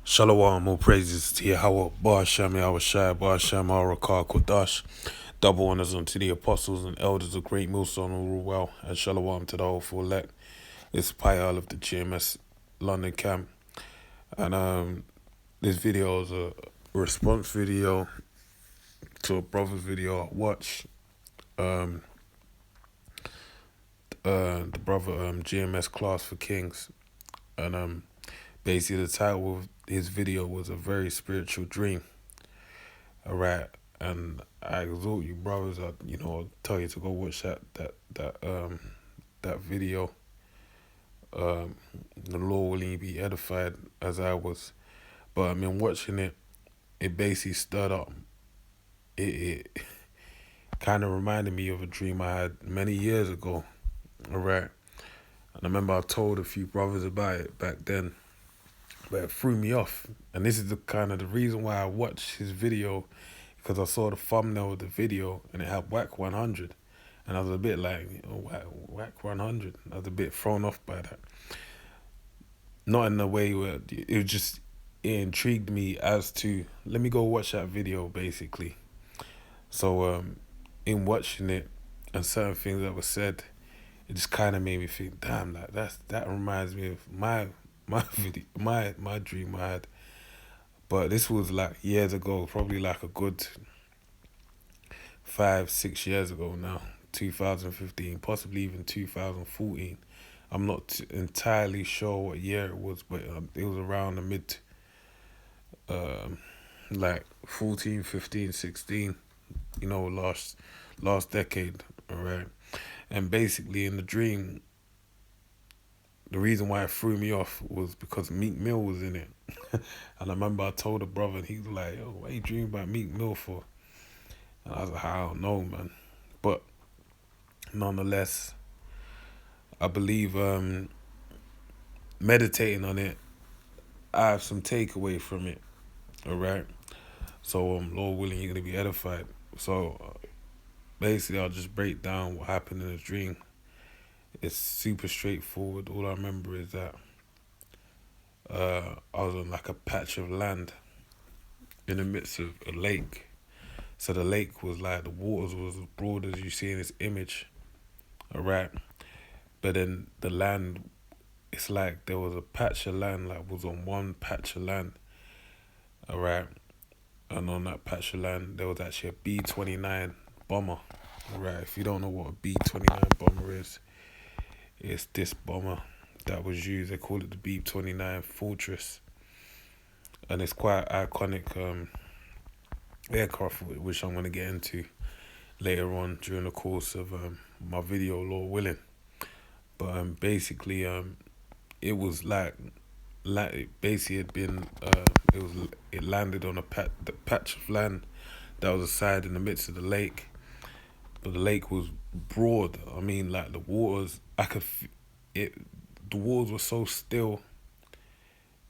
Shalom, all praises to Yahweh, Ba'ashem, Yahweh Shai, Ba'ashem, Harakah, Kodash. Double honors unto the apostles and elders of Great Millstone who rule well, and shalom to the whole full elect. It's Payal of the GMS London camp, and this video is a response video to a brother's video I watched. The brother GMS Class for Kings, and basically the title of his video was A Very Spiritual Dream. Alright, and I exhort you brothers, tell you to go watch that video. The Lord will be edified as I was. But I mean, watching it, it basically stirred up. It kind of reminded me of a dream I had many years ago. Alright, and I remember I told a few brothers about it back then, but it threw me off. And this is the reason why I watched his video, because I saw the thumbnail of the video and it had Whack 100, and I was a bit like, Whack 100. I was a bit thrown off by that. Not in a way where it intrigued me as to, let me go watch that video basically. So in watching it and certain things that were said, it just kind of made me think, damn, like that reminds me of my video, my dream I had. But this was like years ago, probably like a good 5-6 years ago now, 2015, possibly even 2014. I'm not entirely sure what year it was, but it was around the mid, like 14, 15, 16, last decade, all right? And basically in the dream, the reason why it threw me off was because Meek Mill was in it. And I remember I told a brother, and he was like, "Yo, what you dreaming about Meek Mill for?" And I was like, "I don't know, man." But nonetheless, I believe meditating on it, I have some takeaway from it, all right? So, Lord willing, you're going to be edified. So, basically, I'll just break down what happened in the dream. It's super straightforward. All I remember is that I was on like a patch of land in the midst of a lake. So the lake was like, the waters was as broad as you see in this image, all right? But then the land, it's like there was a patch of land, like was on one patch of land, all right? And on that patch of land, there was actually a B-29 bomber, all right? If you don't know what a B-29 bomber is, it's this bomber that was used. They call it the B-29 Fortress. And it's quite iconic aircraft, which I'm going to get into later on during the course of my video, Lord willing. But basically, it was like basically it landed on the patch of land that was aside in the midst of the lake. But the lake was broad. I mean, like the waters, the waters were so still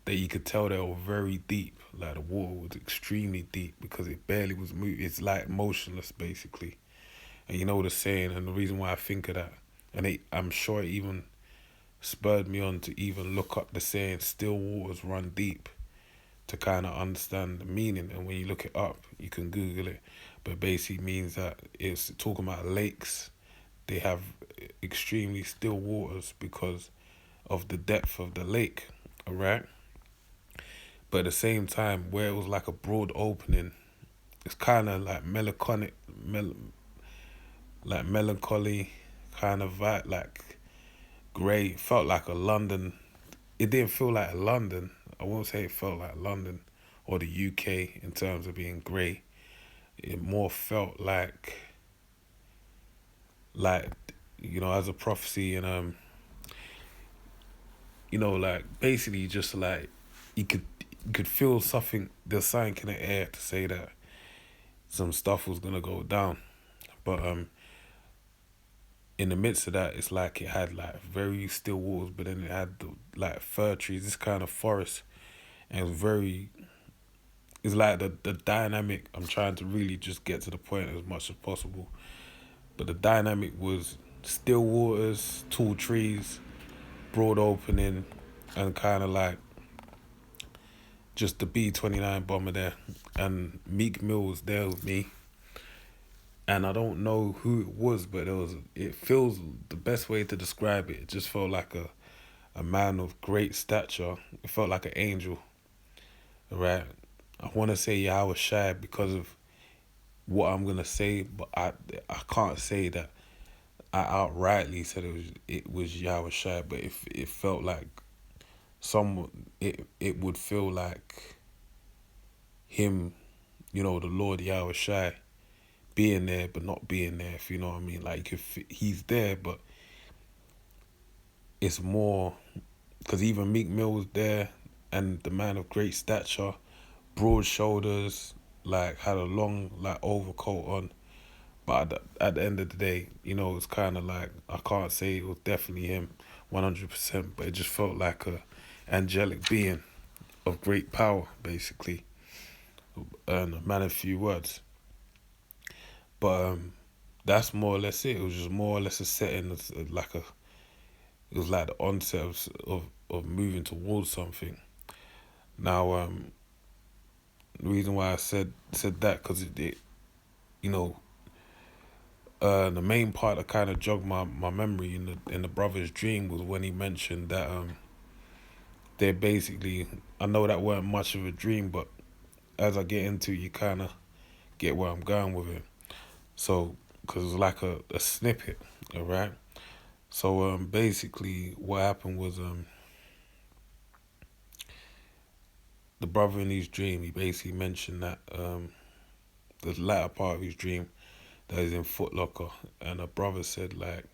that you could tell they were very deep. Like the water was extremely deep because it barely was moving. It's like motionless basically. And you know the saying, and the reason why I think of that, and I'm sure it even spurred me on to even look up the saying, still waters run deep, to kind of understand the meaning. And when you look it up, you can Google it. But basically means that it's talking about lakes. They have extremely still waters because of the depth of the lake, all right? But at the same time, where it was like a broad opening, it's kind of like melancholy kind of vibe, like grey. It felt like a London. It didn't feel like London. I won't say it felt like London or the UK in terms of being grey. It more felt like as a prophecy, and like basically just like you could feel something. There's something in the air to say that some stuff was gonna go down, but in the midst of that, it's like it had like very still waters, but then it had like fir trees, this kind of forest, and it was very. It's like the dynamic. I'm trying to really just get to the point as much as possible, but the dynamic was still waters, tall trees, broad opening, and kind of like just the B-29 bomber there, and Meek Mill was there with me, and I don't know who it was, but it feels the best way to describe it. It just felt like a man of great stature. It felt like an angel, right? I want to say Yahweh Shai because of what I'm gonna say, but I can't say that I outrightly said it was Yahweh Shai, but it felt like some it would feel like him, the Lord Yahweh Shai being there but not being there, if you know what I mean. Like if he's there, but it's more because even Meek Mill was there, and the man of great stature, broad shoulders, like had a long like overcoat on. But at the end of the day, it's kind of like I can't say it was definitely him, 100%. But it just felt like a angelic being of great power, basically, and a man of few words. But that's more or less it. It was just more or less a setting, it was like the onset of moving towards something. Now, the reason why I said that because you know, the main part that kind of jogged my memory in the brother's dream was when he mentioned that they're basically. I know that weren't much of a dream, but as I get into it, you kind of get where I'm going with it. So, because it was like a snippet, all right. So basically, what happened was the brother in his dream, he basically mentioned that the latter part of his dream that he's in Foot Locker, and a brother said like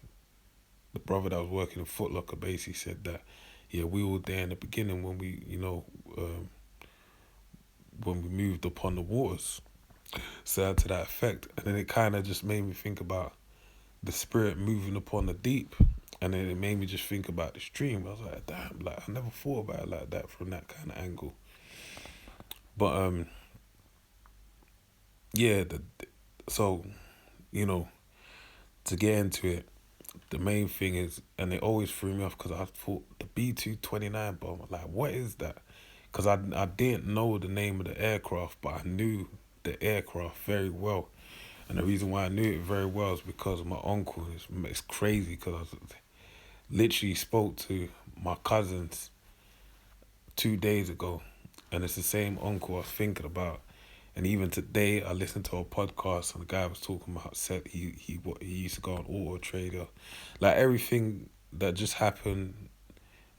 the brother that was working in Foot Locker basically said that yeah, we were there in the beginning when we when we moved upon the waters, so to that effect. And then it kind of just made me think about the spirit moving upon the deep, and then it made me just think about this dream. I was like, damn, like I never thought about it like that from that kind of angle. But yeah, so you know to get into it, the main thing is, and it always threw me off because I thought the B-229 bomber, like what is that? Because I didn't know the name of the aircraft, but I knew the aircraft very well. And the reason why I knew it very well is because my uncle. It's crazy because I literally spoke to my cousins 2 days ago, and it's the same uncle I was thinking about. And even today, I listened to a podcast, and the guy was talking about said he used to go on Auto Trader, like everything that just happened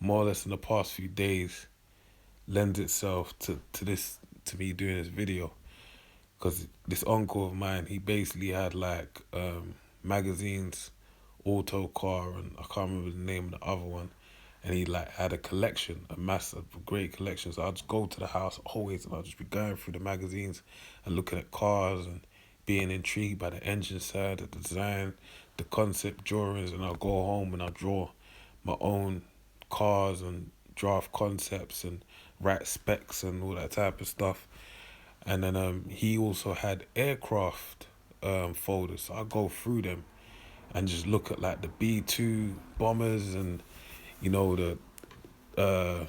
more or less in the past few days lends itself to me doing this video. Because this uncle of mine, he basically had like magazines, Auto Car, and I can't remember the name of the other one. And he like had a collection, a massive, great collection. So I'd just go to the house always, and I'd just be going through the magazines and looking at cars and being intrigued by the engine side, the design, the concept drawings. And I'll go home and I'll draw my own cars and draft concepts and write specs and all that type of stuff. And then he also had aircraft folders. So I go through them and just look at like the B-2 bombers and the uh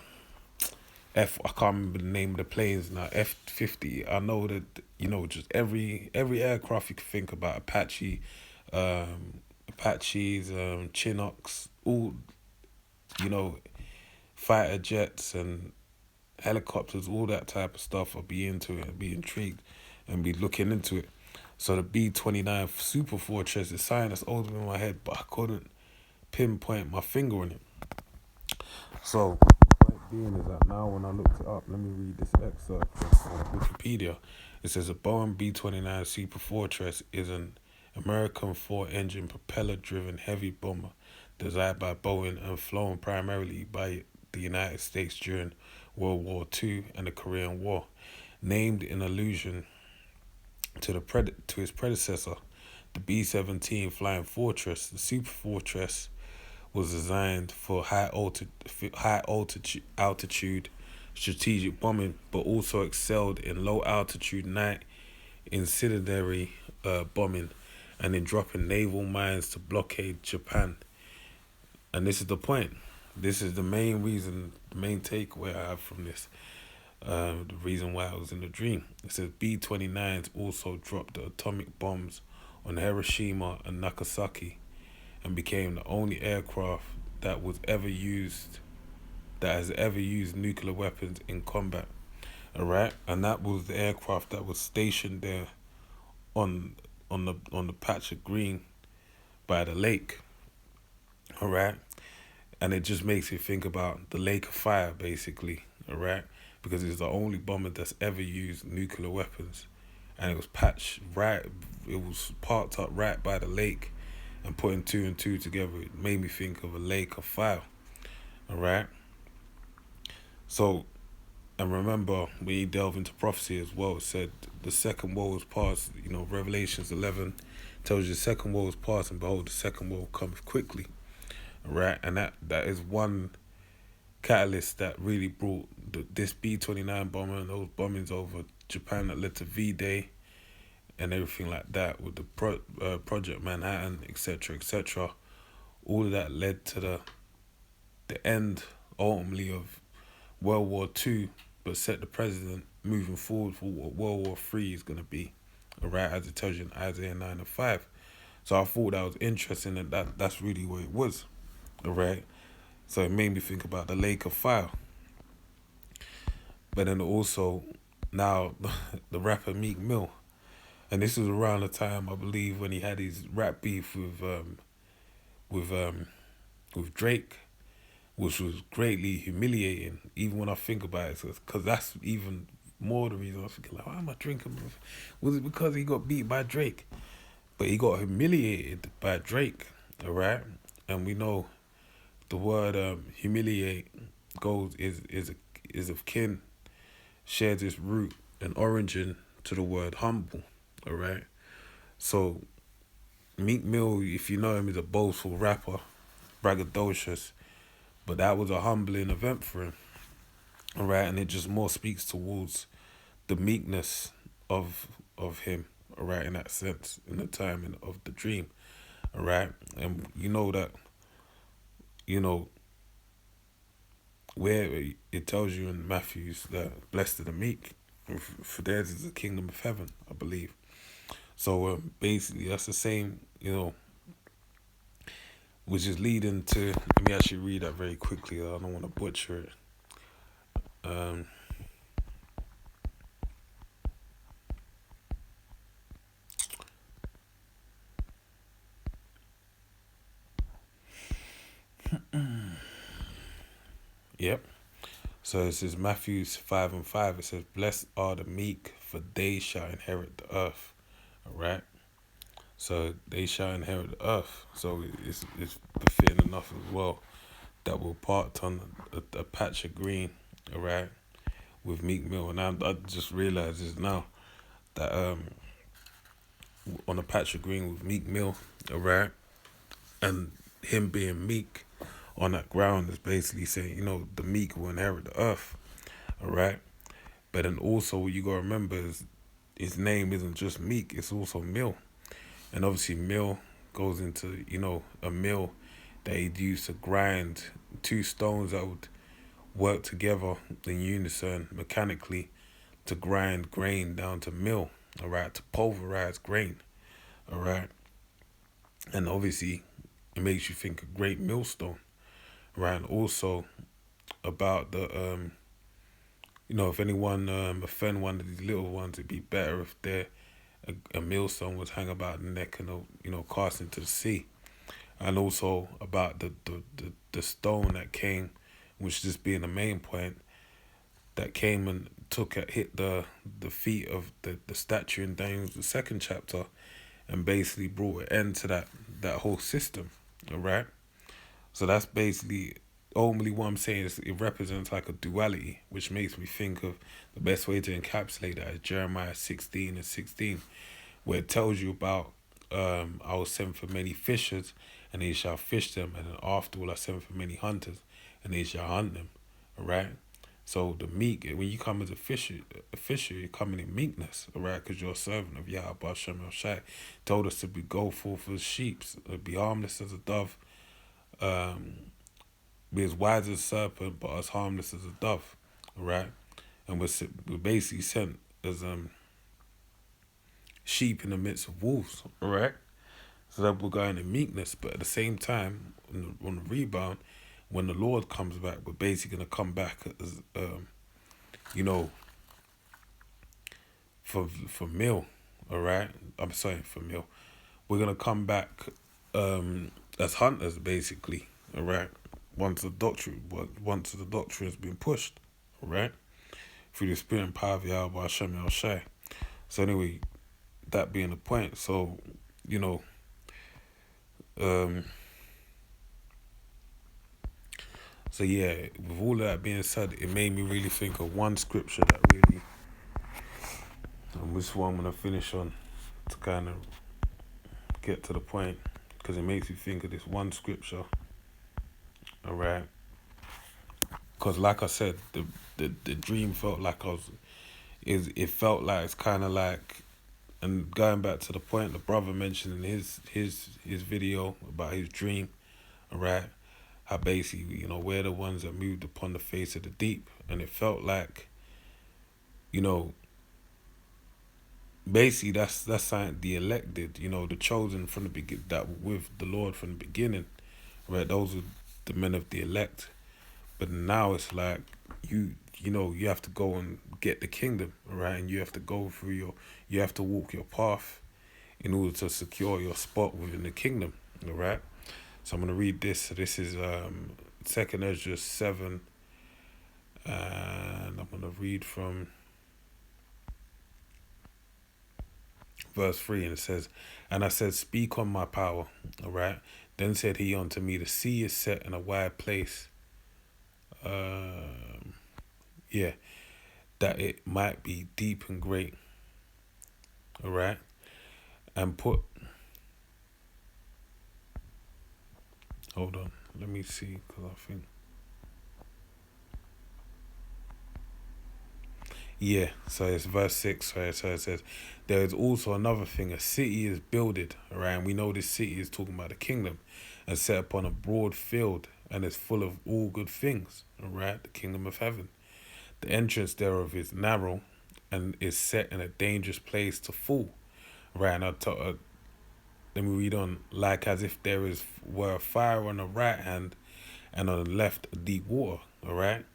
I can't remember the name of the planes now, F-50. I know that just every aircraft you can think about, Apaches, Chinooks, all you know fighter jets and helicopters, all that type of stuff. I'll be into it and be intrigued and be looking into it. So the B-29 Super Fortress is something that's always been in my head, but I couldn't pinpoint my finger on it. So, point being is that now when I looked it up, let me read this excerpt from Wikipedia. It says a Boeing B-29 Super Fortress is an American four-engine propeller-driven heavy bomber designed by Boeing and flown primarily by the United States during World War II and the Korean War. Named in allusion to his predecessor, the B-17 Flying Fortress, the Super Fortress was designed for high altitude strategic bombing, but also excelled in low altitude night incendiary bombing and in dropping naval mines to blockade Japan. And this is the point. This is the main reason, the main takeaway I have from this. The reason why it was in a dream. It says B-29s also dropped the atomic bombs on Hiroshima and Nagasaki and became the only aircraft that was ever used that has ever used nuclear weapons in combat. Alright? And that was the aircraft that was stationed there on on the patch of green by the lake. Alright? And it just makes you think about the Lake of Fire, basically. Alright? Because it's the only bomber that's ever used nuclear weapons. And it was patched right, it was parked up right by the lake. And putting two and two together, it made me think of a lake of fire. Alright? So, and remember, when you delve into prophecy as well, it said the second woe is past. Revelations 11 tells you the second woe is past, and behold, the second woe cometh quickly. Right, and that is one catalyst that really brought this B-29 bomber and those bombings over Japan that led to V-Day and everything like that with the Project Manhattan, etc., etc. All of that led to the end, ultimately, of World War II, but set the precedent moving forward for what World War III is going to be, all right, as it tells you in Isaiah 9 and 5. So I thought that was interesting, and that's really what it was, all right? So it made me think about the Lake of Fire. But then also, now, the rapper Meek Mill. And this was around the time, I believe, when he had his rap beef with with Drake, which was greatly humiliating, even when I think about it. Because that's even more the reason I was thinking, like, why am I drinking? Was it because he got beat by Drake? But he got humiliated by Drake, all right? And we know the word humiliate is of kin, shares its root and origin to the word humble, all right? So Meek Mill, if you know him, is a boastful rapper, braggadocious, but that was a humbling event for him, all right? And it just more speaks towards the meekness of him, all right, in that sense, in the time of the dream, all right? And you know that, you know, where it tells you in Matthew's that blessed are the meek, for theirs is the kingdom of heaven, I believe. So basically, that's the same, which is leading to. Let me actually read that very quickly. I don't want to butcher it. Um, yep. So it says Matthew's 5 and 5. It says, "Blessed are the meek, for they shall inherit the earth." All right. So they shall inherit the earth. So it's befitting enough as well that we're parked on a patch of green, all right, with Meek Mill. And I just realized this now that on a patch of green with Meek Mill, all right, and him being meek on that ground is basically saying, the meek will inherit the earth, all right. But then also what you gotta remember is his name isn't just Meek; it's also Mill, and obviously Mill goes into a mill that he'd use to grind two stones that would work together in unison mechanically to grind grain down to mill, all right, to pulverize grain, all right. And obviously, it makes you think of great millstone, right? And also about if anyone offend one of these little ones, it'd be better if a millstone was hang about the neck and cast into the sea. And also about the stone that came, which just being the main point, that came and hit the feet of the statue in Daniel's the second chapter, and basically brought an end to that whole system. All right. So that's basically only what I'm saying is it represents like a duality, which makes me think of the best way to encapsulate that is Jeremiah 16 and 16, where it tells you about I will send for many fishers, and they shall fish them, and then after will I send for many hunters, and they shall hunt them. All right. So the meek, when you come as a fisher, you're coming in meekness, all right, because you're a servant of Yahweh Hashem El Shai. Told us to go forth as sheep, be harmless as a dove, be as wise as a serpent, but as harmless as a dove, all right. and we're basically sent as sheep in the midst of wolves, all right? So that we're going in meekness, but at the same time, on the rebound, when the Lord comes back, we're basically gonna come back as you know, for meal, all right? I'm sorry, for meal. We're gonna come back as hunters, basically, all right? Once the doctrine has been pushed, all right, through the spirit and power of Yahweh Hashem El Shai. So anyway, that being the point, so you know, so yeah, with all that being said, it made me really think of one scripture that really, and this one I'm gonna finish on to kind of get to the point, because it makes me think of this one scripture, all right? Because like I said, the dream felt like it felt like it's kind of like, and going back to the point the brother mentioned in his video about his dream, all right? How basically, we're the ones that moved upon the face of the deep, and it felt like, basically that's something the elected, the chosen from the begin, that were with the Lord from the beginning, right? Those are the men of the elect. But now it's like you have to go and get the kingdom, right? And you have to go through you have to walk your path in order to secure your spot within the kingdom, all right? So I'm gonna read this. So this is 2nd Ezra 7, and I'm gonna read from verse 3, and it says, "And I said, Speak on my power, all right? Then said he unto me, The sea is set in a wide place, yeah, that it might be deep and great, all right? And hold on, let me see, because I think, yeah, so it's verse 6, right? So it says, There is also another thing, a city is builded, all right? And we know this city is talking about the kingdom, and set upon a broad field, and is full of all good things, all right? The kingdom of heaven. The entrance thereof is narrow, and is set in a dangerous place to fall, right? And let me read on. Like as if were a fire on the right hand, and on the left deep water, all right?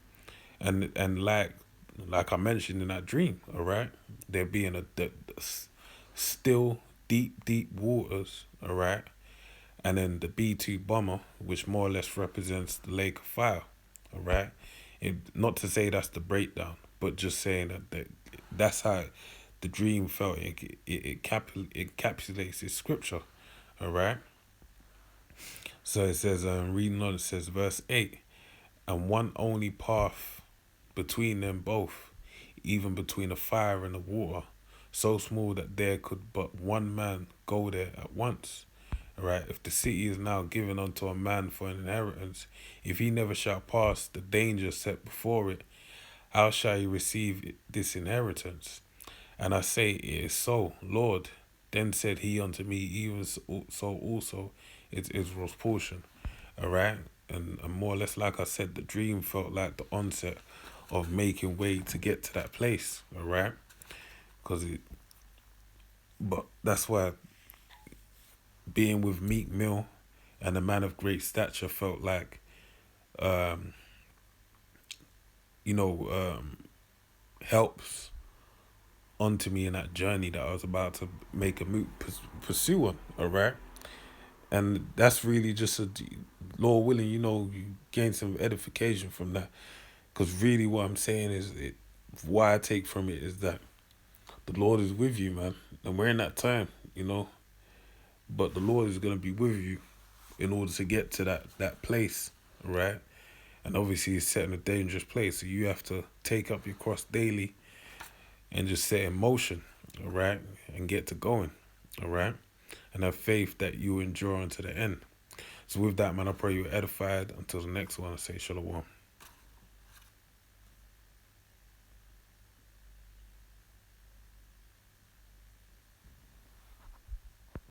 And like I mentioned in that dream, all right? There being the still deep waters, all right? And then the B2 bomber, which more or less represents the lake of fire, all right? Not to say that's the breakdown, but just saying that's how the dream felt. It encapsulates its scripture, all right? So it says, reading on, it says, verse 8, And one only path between them both, even between the fire and the water, so small that there could but one man go there at once. Right? If the city is now given unto a man for an inheritance, if he never shall pass the danger set before it, how shall he receive this inheritance? And I say, It is so, Lord. Then said he unto me, Even so also is Israel's portion. All right? And more or less, like I said, the dream felt like the onset of making way to get to that place. All right? But that's why being with Meek Mill and a man of great stature felt like, helps onto me in that journey that I was about to make a move, pursue on, all right? And that's really just Lord willing, you gain some edification from that. Because really what I'm saying is, why I take from it is that the Lord is with you, man. And we're in that time, But the Lord is going to be with you in order to get to that place, right? And obviously it's set in a dangerous place. So you have to take up your cross daily and just set in motion, all right? And get to going, all right? And have faith that you endure unto the end. So with that, man, I pray you're edified. Until the next one, I say shalom.